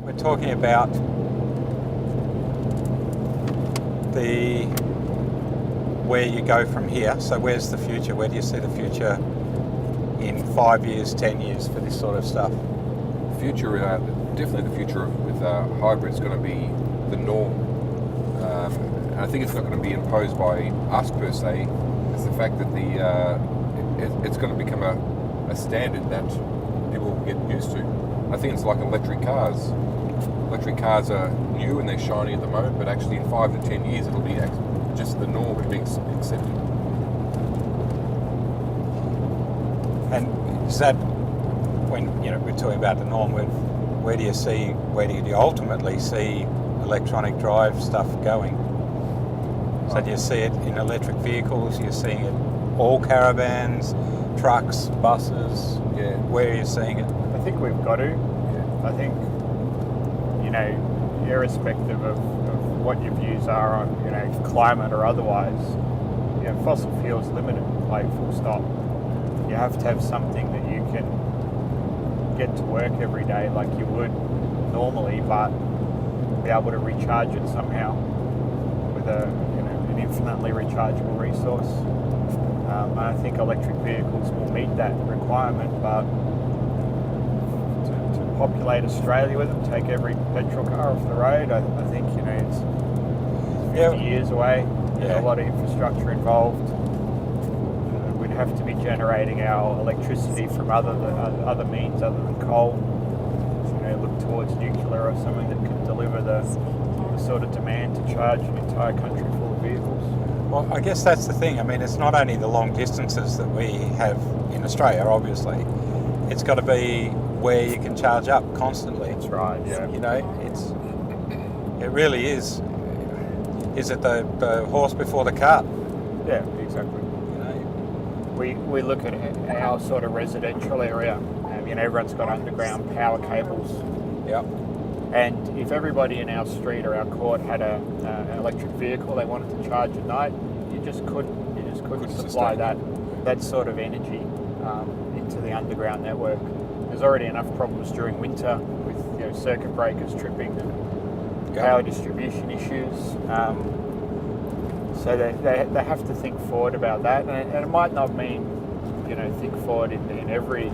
we're talking about where you go from here. So where's the future? Where do you see the future in 5 years, 10 years for this sort of stuff? Future, definitely the future with hybrid is going to be the norm. And I think it's not going to be imposed by us per se. It's the fact that it's going to become a standard that people will get used to. I think it's like electric cars. Electric cars are new and they're shiny at the moment, but actually in 5 to 10 years it'll be just the norm and being accepted. And is that, when we're talking about the norm, where do you ultimately see electronic drive stuff going? So do you see it in electric vehicles? You're seeing it all caravans, trucks, buses? Yeah. Where are you seeing it? I think we've got to. I think, irrespective of what your views are on, climate or otherwise, fossil fuels limited, like full stop. You have to have something that you can get to work every day like you would normally, but be able to recharge it somehow with an infinitely rechargeable resource. And I think electric vehicles will meet that requirement, but to populate Australia with them, take every petrol car off the road, I think it's 50 years away. There's a lot of infrastructure involved. We'd have to be generating our electricity from other means other than coal. Look towards nuclear or something that can deliver the sort of demand to charge an entire country full of vehicles. Well, I guess that's the thing. I mean, it's not only the long distances that we have in Australia, obviously. It's got to be where you can charge up constantly. That's right, yeah. It really is. Is it the horse before the cart? Yeah, exactly. We look at our sort of residential area. Everyone's got underground power cables. Yep. And if everybody in our street or our court had an electric vehicle they wanted to charge at night, you just couldn't supply that sort of energy into the underground network. There's already enough problems during winter with circuit breakers tripping and power distribution issues. So they have to think forward about that, and it might not mean think forward in every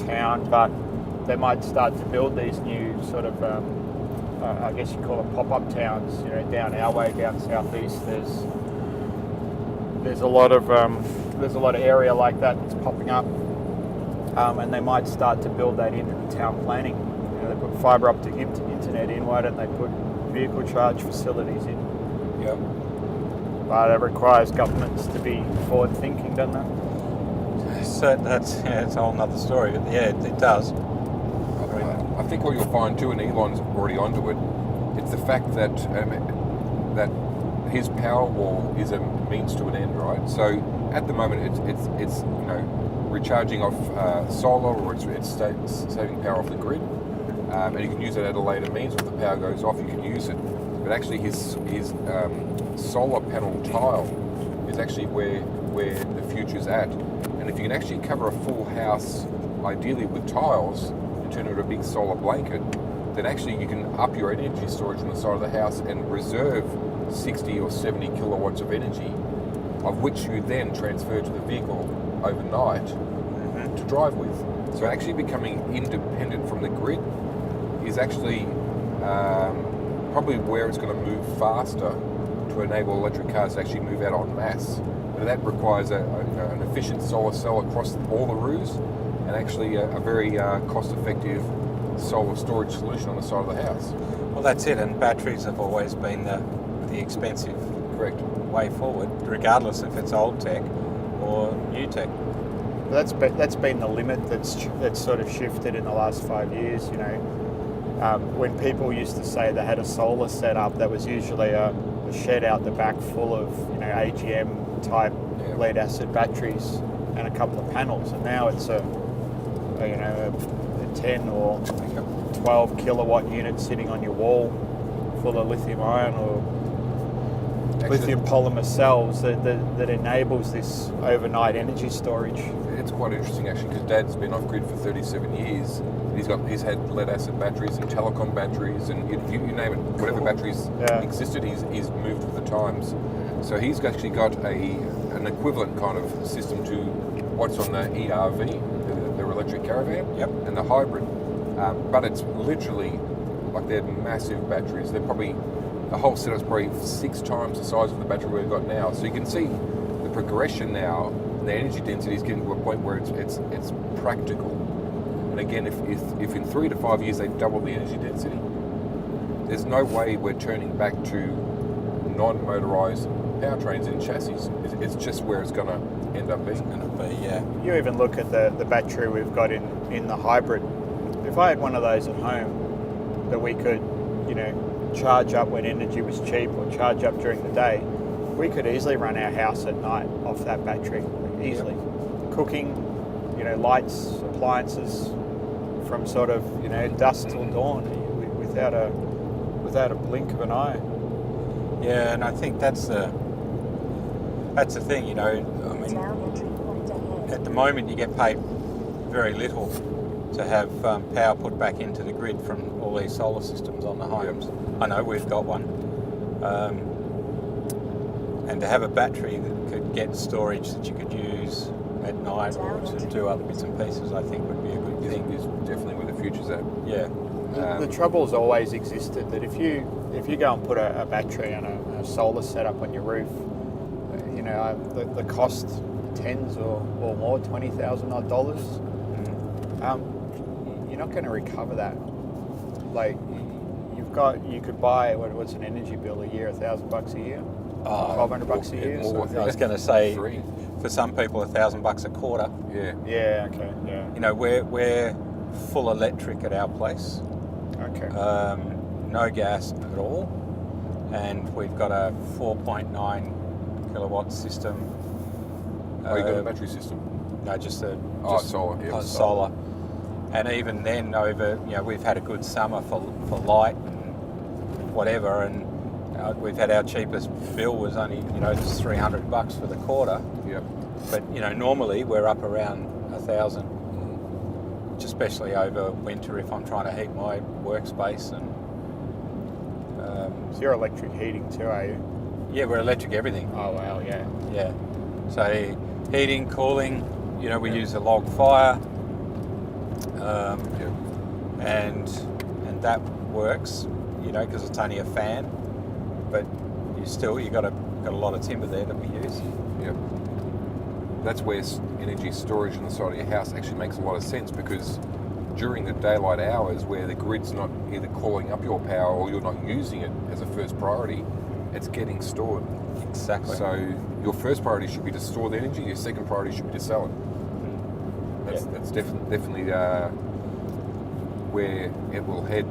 town, but they might start to build these new sort of I guess you call them pop-up towns. Down our way, down southeast, there's a lot of area like that that's popping up, and they might start to build that into the town planning. They put fibre optic internet in. Why don't they put vehicle charge facilities in? Yep. But it requires governments to be forward-thinking, doesn't it? So it's a whole nother story, but yeah, it does. I think what you'll find too, and Elon's already onto it, it's the fact that that his power wall is a means to an end, right? So at the moment, it's recharging off solar, or it's saving power off the grid, and you can use it at a later means. If the power goes off, you can use it. But actually, his solar panel tile is actually where the future's at. And if you can actually cover a full house, ideally with tiles, and turn it into a big solar blanket, then actually you can up your energy storage on the side of the house and reserve 60 or 70 kilowatts of energy, of which you then transfer to the vehicle overnight to drive with. So actually becoming independent from the grid is actually probably where it's going to move faster to enable electric cars to actually move out en masse. But that requires an efficient solar cell across all the roofs, and actually a very cost-effective solar storage solution on the side of the house. Well, that's it, and batteries have always been the expensive way forward, regardless if it's old tech or new tech. That's been the limit that's sort of shifted in the last 5 years. When people used to say they had a solar setup, that was usually a shed out the back full of AGM type lead acid batteries and a couple of panels, and now it's a 10 or 12 kilowatt unit sitting on your wall full of lithium ion or lithium polymer cells that enables this overnight energy storage. It's quite interesting actually, because Dad's been off grid for 37 years. He's had lead acid batteries and telecom batteries, and you name it, whatever batteries existed, he's moved with the times. So he's actually got an equivalent kind of system to what's on the ERV, their electric caravan, and the hybrid. But it's literally like they're massive batteries. They're probably, the whole setup's probably 6 times the size of the battery we've got now. So you can see the progression now. The energy density is getting to a point where it's practical. And again, if in 3 to 5 years they double the energy density, there's no way we're turning back to non-motorised powertrains in chassis. It's just where it's going to end up being. It's going to be, yeah. You even look at the battery we've got in the hybrid. If I had one of those at home that we could, charge up when energy was cheap or charge up during the day, we could easily run our house at night off that battery, easily. Cooking, lights, appliances, from sort of, dusk till dawn without a blink of an eye. Yeah, and I think that's the thing, I mean, at the moment you get paid very little to have power put back into the grid from all these solar systems on the homes. I know we've got one. And to have a battery that could get storage that you could use at night or to do other bits and pieces, I think would be a good thing. Is definitely where the future's at. Yeah. The trouble's always existed that if you go and put a battery and a solar setup on your roof, the cost tens or more, $20,000 odd. You're not going to recover that. Like you could buy what's an energy bill a year, $1,000 a year, $1,200 a year. More, I was going to say, 3. for some people, $1,000 a quarter. Yeah. Yeah. Okay. Yeah. We're full electric at our place. Okay. No gas at all, and we've got a 4.9 kilowatt system. You got a battery system? No, just solar. Yeah, solar. And even then, we've had a good summer for light and whatever, and we've had our cheapest bill was only just $300 for the quarter. Yep. But normally we're up around 1,000, especially over winter if I'm trying to heat my workspace. And so you're electric heating too, are you? yeah, we're electric everything. Oh wow, yeah. Yeah. So heating, cooling. We use a log fire. And that works, because it's only a fan, but you got a lot of timber there that we use. Yep. That's where energy storage on the side of your house actually makes a lot of sense, because during the daylight hours where the grid's not either calling up your power or you're not using it as a first priority, it's getting stored. Exactly. So your first priority should be to store the energy, your second priority should be to sell it. That's definitely where it will head.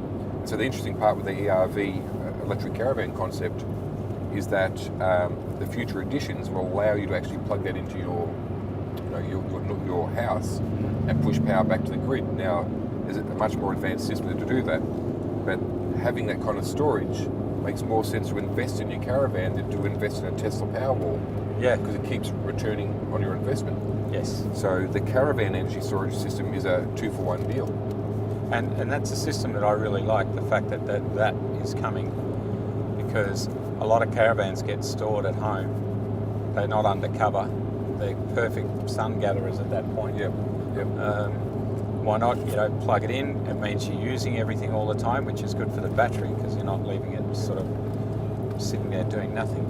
So the interesting part with the ERV electric caravan concept is that the future editions will allow you to actually plug that into your house and push power back to the grid. Now, there's a much more advanced system to do that, but having that kind of storage makes more sense to invest in your caravan than to invest in a Tesla Powerwall. Yeah, because it keeps returning on your investment. Yes. So the caravan energy storage system is a 2-for-1 deal. And that's a system that I really like, the fact that is coming, because a lot of caravans get stored at home. They're not undercover. They're perfect sun gatherers at that point. Yep. Why not, plug it in? It means you're using everything all the time, which is good for the battery, because you're not leaving it sort of sitting there doing nothing.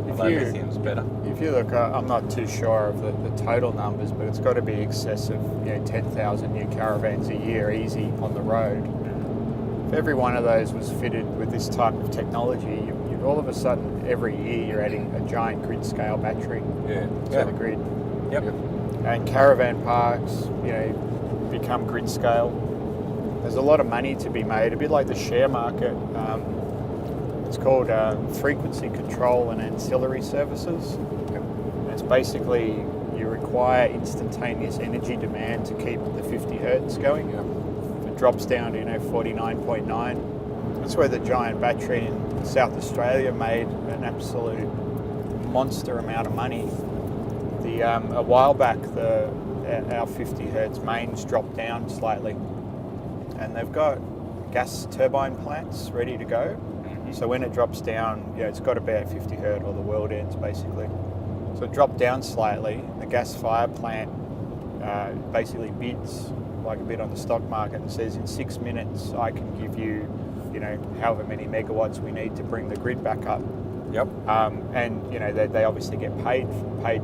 Although lithium's better. If you look, I'm not too sure of the total numbers, but it's got to be excessive. 10,000 new caravans a year, easy on the road. If every one of those was fitted with this type of technology, you all of a sudden every year you're adding a giant grid scale battery to the grid. Yep. And caravan parks, become grid scale. There's a lot of money to be made, a bit like the share market. It's called frequency control and ancillary services. And it's basically you require instantaneous energy demand to keep the 50 hertz going. If it drops down to 49.9, That's where the giant battery in South Australia made an absolute monster amount of money. A while back, our 50 hertz mains dropped down slightly, and they've got gas turbine plants ready to go. Mm-hmm. So when it drops down, it's got about 50 hertz or the world ends basically. So it dropped down slightly. The gas fire plant basically bids, like a bid on the stock market, and says in 6 minutes I can give you, however many megawatts we need to bring the grid back up. Yep. And they obviously get paid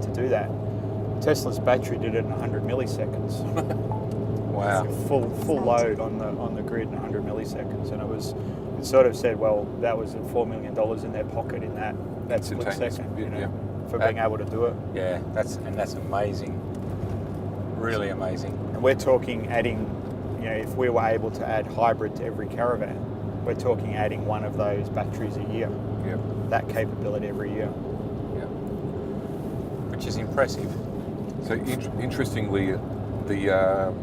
to do that. Tesla's battery did it in 100 milliseconds. Wow. Full load on the grid in 100 milliseconds, and it sort of said, well, that was $4 million in their pocket in that split second, for being able to do it. Yeah, that's amazing. Really amazing. And we're talking adding, if we were able to add hybrid to every caravan, we're talking adding one of those batteries a year. Yep. That capability every year. Yep. Which is impressive. So interestingly, the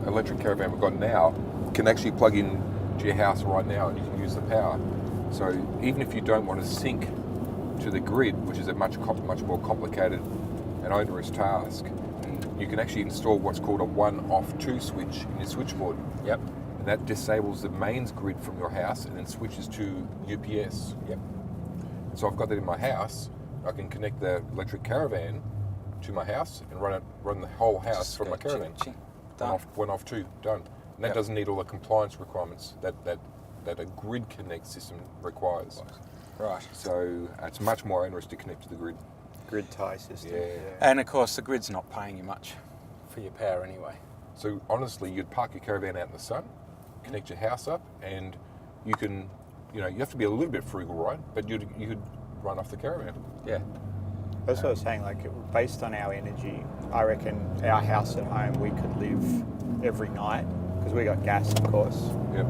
electric caravan we've got now can actually plug in to your house right now, and you can use the power. So even if you don't want to sync to the grid, which is a much more complicated and onerous task, you can actually install what's called a 1-off-2 switch in your switchboard. Yep. And that disables the mains grid from your house and then switches to UPS. Yep. So I've got that in my house. I can connect the electric caravan to my house and run the whole house Just from go my caravan. ching, ching. Done. One off two, done. And that Yep. doesn't need all the compliance requirements that a grid connect system requires. Right. So it's much more onerous to connect to the grid. Grid tie system. Yeah. And of course, the grid's not paying you much for your power anyway. So honestly, you'd park your caravan out in the sun, connect your house up, and you can, you have to be a little bit frugal, right? But you could run off the caravan. Yeah. That's what I was saying, based on our energy, I reckon our house at home, we could live every night, because we got gas, of course, Yep.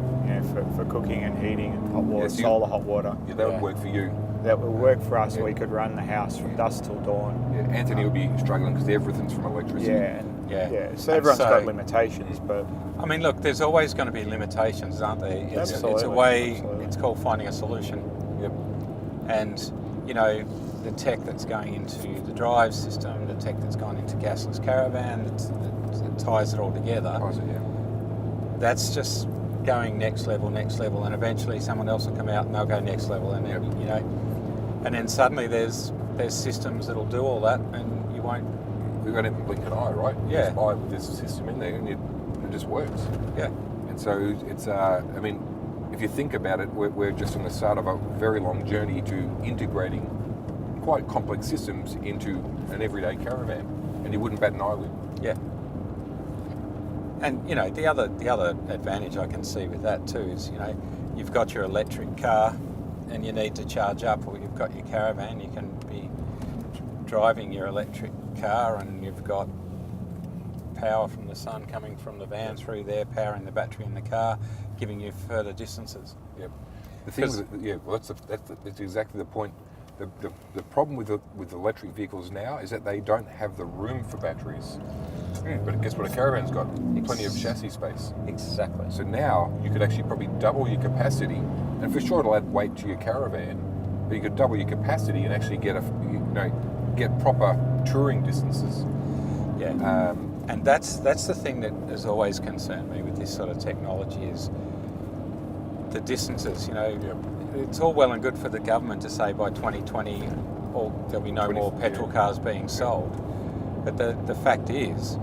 for cooking and heating and hot water, Yeah, so solar hot water. Yeah, that would work for you. That would work for us. Yeah. We could run the house from dusk till dawn. Yeah, Anthony will be struggling because everything's from electricity. Yeah. So And everyone's so- got limitations, but I mean, look, there's always going to be limitations, aren't there? It's a Absolutely, way, absolutely. it's called finding a solution. Yep. And, the tech that's going into the drive system, the tech that's gone into gasless caravan, that ties it all together, that's just going next level, and eventually someone else will come out and they'll go next level, and then, and then suddenly there's systems that'll do all that, and you won't. We won't even blink an eye, right? You Yeah. just buy this system in there, and it just works. Yeah. And so it's, if you think about it, we're just on the start of a very long journey to integrating quite complex systems into an everyday caravan, and you wouldn't bat an eyelid. Yeah. And the other advantage I can see with that too is you've got your electric car and you need to charge up, or you've got your caravan, you can be driving your electric car and you've got power from the sun coming from the van through there, powering the battery in the car, giving you further distances. Yep. The thing that's exactly the point. The problem with electric vehicles now is that they don't have the room for batteries. But guess what? A caravan's got plenty of chassis space. Exactly. So now you could actually probably double your capacity, and for sure it'll add weight to your caravan. But you could double your capacity and actually get proper touring distances. Yeah. And that's the thing that has always concerned me with this sort of technology is the distances. It's all well and good for the government to say by 2020 there'll be no more petrol cars being sold. But the fact is,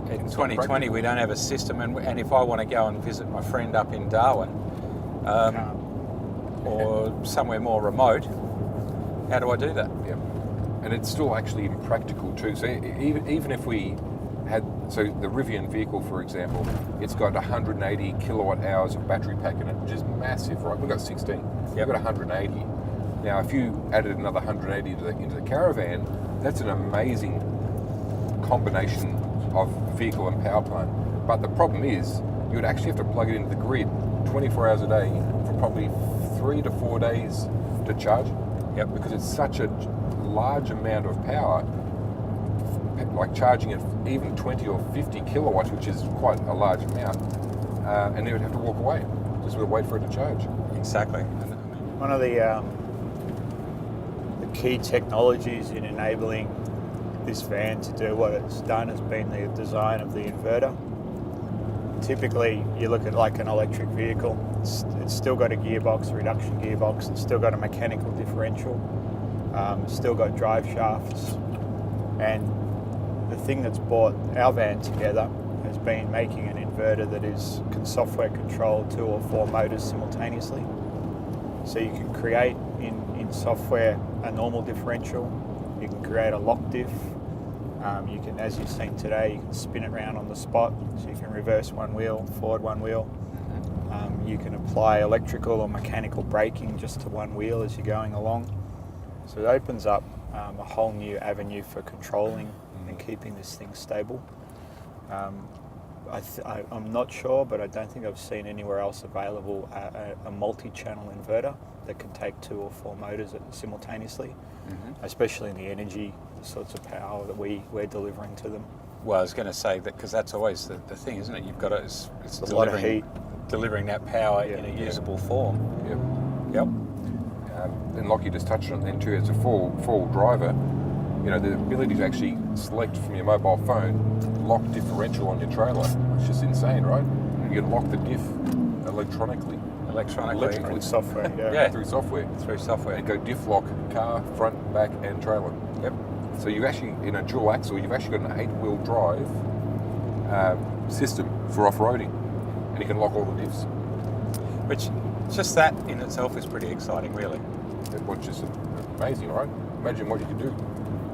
in 2020 we don't have a system, and if I want to go and visit my friend up in Darwin or somewhere more remote, how do I do that? Yeah. And it's still actually impractical too. So even if we had, so the Rivian vehicle, for example, it's got 180 kilowatt hours of battery pack in it, which is massive, right? We've got 16. We've got 180. Now, if you added another 180 into the caravan, that's an amazing combination of vehicle and power plant. But the problem is, you would actually have to plug it into the grid 24 hours a day for probably 3 to 4 days to charge. Yep. Because it's such a large amount of power, like charging at even 20 or 50 kilowatts, which is quite a large amount, and then we'd have to walk away. Just would wait for it to charge. Exactly. One of the key technologies in enabling this van to do what it's done has been the design of the inverter. Typically, you look at like an electric vehicle, it's still got a gearbox, a reduction gearbox, it's still got a mechanical differential, it's still got drive shafts, and the thing that's brought our van together has been making an inverter that can software control 2 or 4 motors simultaneously. So you can create in software a normal differential, you can create a lock diff, you can, as you've seen today, you can spin it around on the spot, so you can reverse one wheel, forward one wheel. You can apply electrical or mechanical braking just to one wheel as you're going along. So it opens up a whole new avenue for controlling and keeping this thing stable. I'm not sure, but I don't think I've seen anywhere else available a multi-channel inverter that can take 2 or 4 motors simultaneously, especially in the energy, the sorts of power that we're delivering to them. Well, I was going to say that because that's always the thing, isn't it? You've got it's a lot of heat. Delivering that power in a usable form. Yep. And like you just touched on then too, as a full driver, you know, the ability to actually select from your mobile phone lock differential on your trailer, it's just insane, right? You can lock the diff electronically. Through software, Through software. Through software. And go diff lock car, front, back and trailer. Yep. So you actually, in a dual axle, you've actually got an 8-wheel drive system for off-roading. And you can lock all the diffs. Which, just that in itself is pretty exciting, really. Which is amazing, right? Imagine what you could do.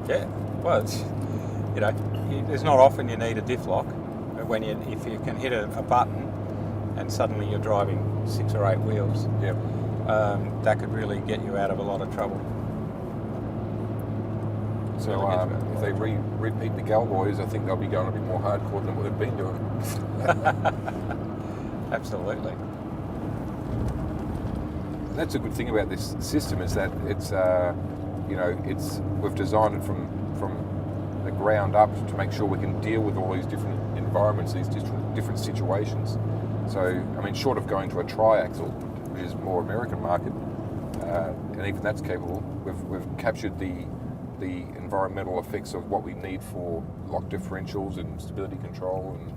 Yeah. Well, it's, you know, there's not often you need a diff lock. But if you can hit a button and suddenly you're driving 6 or 8 wheels, that could really get you out of a lot of trouble. So if they repeat the Galboys, I think they'll be going a bit more hardcore than what they've been doing. Absolutely. That's a good thing about this system is that it's, we've designed it from the ground up to make sure we can deal with all these different environments, these different situations. So, I mean, short of going to a tri-axle, which is more American market, and even that's capable, we've captured the environmental effects of what we need for lock differentials and stability control and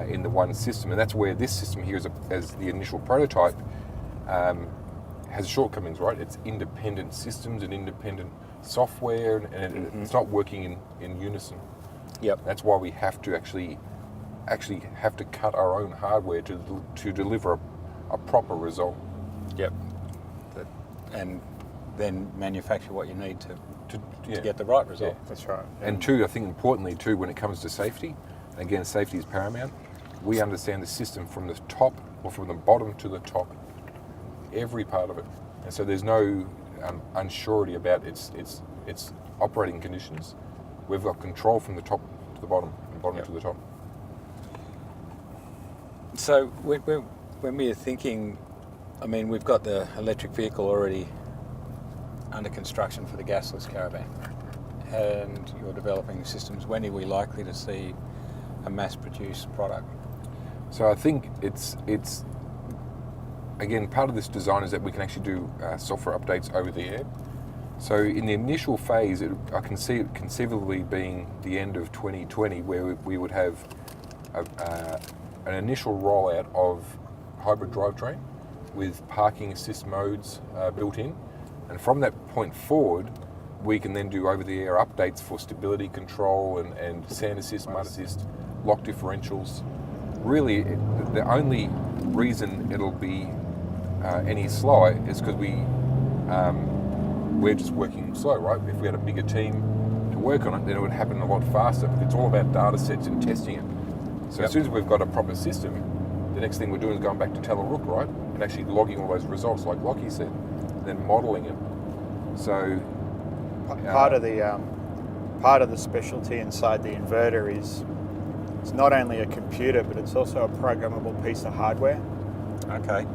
in the one system, and that's where this system here, as the initial prototype, has shortcomings, right? It's independent systems and independent software, and it's not working in unison. Yep. That's why we have to actually have to cut our own hardware to deliver a proper result. Yep. And then manufacture what you need to get the right result. Yeah, that's right. And two, I think importantly too, when it comes to safety, again, safety is paramount. We understand the system from the top or from the bottom to the top, every part of it, and so there's no unsurety about its operating conditions. We've got control from the top to the bottom and bottom to the top. So when we are thinking, I mean, we've got the electric vehicle already under construction for the gasless caravan, and you're developing systems. When are we likely to see a mass-produced product? So I think it's again, part of this design is that we can actually do software updates over the air. So in the initial phase, I can see it conceivably being the end of 2020, where we would have an initial rollout of hybrid drivetrain with parking assist modes built in. And from that point forward, we can then do over-the-air updates for stability control and sand assist, mud assist, lock differentials. Really, the only reason it'll be any slower is because we're just working slow, right? If we had a bigger team to work on it, then it would happen a lot faster. It's all about data sets and testing it. So as soon as we've got a proper system, the next thing we're doing is going back to Telerook, right? And actually logging all those results, like Lockie said, and then modelling it. So part of the specialty inside the inverter is it's not only a computer, but it's also a programmable piece of hardware. Okay.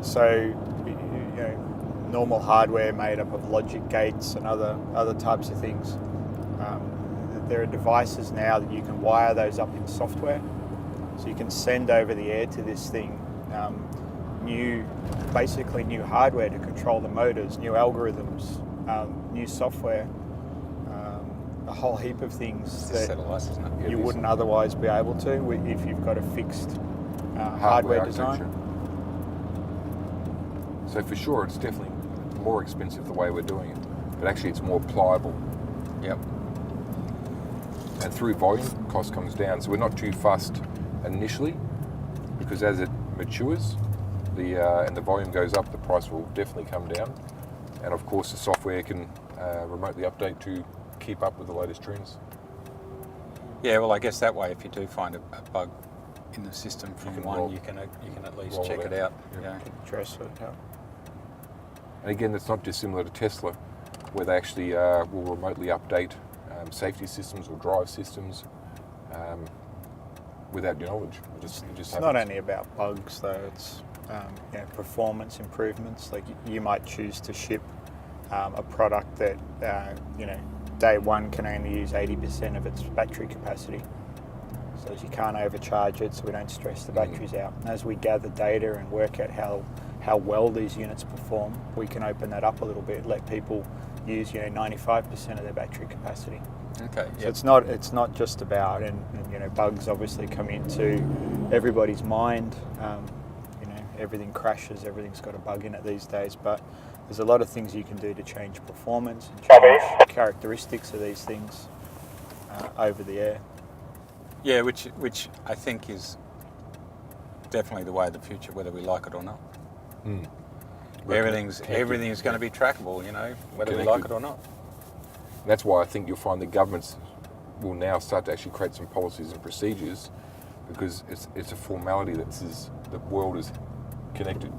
So normal hardware made up of logic gates and other types of things. There are devices now that you can wire those up in software. So you can send over the air to this thing basically new hardware to control the motors, new algorithms, new software, a whole heap of things It's a that satellite, isn't it? you wouldn't otherwise be able to if you've got a fixed hardware design. So for sure, it's definitely more expensive the way we're doing it, but actually it's more pliable. Yep. And through volume, cost comes down. So we're not too fussed initially, because as it matures, and the volume goes up, the price will definitely come down. And of course, the software can remotely update to keep up with the latest trends. Yeah, well, I guess that way, if you do find a bug in the system from can you can at least roll check it it out. Yep. Yeah. Address it. Yeah. And again, it's not dissimilar to Tesla, where they actually will remotely update safety systems or drive systems without your knowledge. It's not only about bugs though, it's performance improvements. Like you might choose to ship a product that day one can only use 80% of its battery capacity, so you can't overcharge it, so we don't stress the batteries out. And as we gather data and work out how well these units perform, we can open that up a little bit, let people use 95% of their battery capacity. Okay. So it's not just about, and bugs obviously come into everybody's mind. Everything crashes, everything's got a bug in it these days, but there's a lot of things you can do to change performance and change characteristics of these things over the air. Yeah, which I think is definitely the way of the future, whether we like it or not. Everything's going to be trackable, whether we like it or not. That's why I think you'll find the governments will now start to actually create some policies and procedures, because it's a formality that says the world is connected.